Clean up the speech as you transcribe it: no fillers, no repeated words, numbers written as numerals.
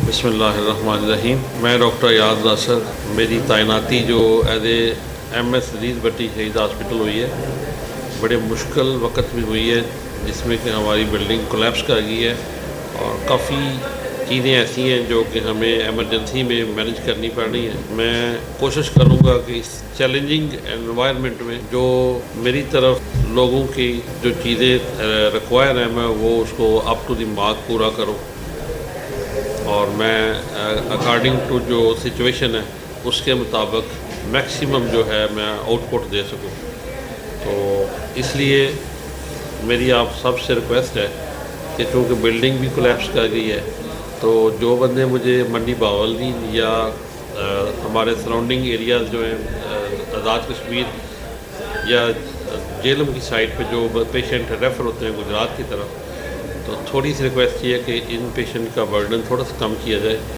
بسم اللہ الرحمن الرحیم۔ میں ڈاکٹر ایاز ناصر، میری تعیناتی جو ایز اے ایم ایس عزیز بٹی شہید ہاسپٹل ہوئی ہے، بڑے مشکل وقت میں ہوئی ہے جس میں کہ ہماری بلڈنگ کولیپس کر گئی ہے اور کافی چیزیں ایسی ہیں جو کہ ہمیں ایمرجنسی میں مینیج کرنی پڑ رہی ہیں۔ میں کوشش کروں گا کہ اس چیلنجنگ انوائرمنٹ میں جو میری طرف لوگوں کی جو چیزیں ریکوائر ہیں میں وہ اس کو اپ ٹو دی مارک پورا کروں اور میں اکارڈنگ ٹو جو سچویشن ہے اس کے مطابق میکسیمم جو ہے میں آؤٹ پٹ دے سکوں۔ تو اس لیے میری آپ سب سے ریکویسٹ ہے کہ چونکہ بلڈنگ بھی کولیپس کر گئی ہے تو جو بندے مجھے منڈی بہاولدین یا ہمارے سراؤنڈنگ ایریاز جو ہیں آزاد کشمیر یا جیلم کی سائٹ پہ جو پیشنٹ ریفر ہوتے ہیں گجرات کی طرف، تو تھوڑی سی ریکویسٹ یہ ہے کہ ان پیشنٹ کا برڈن تھوڑا سا کم کیا جائے۔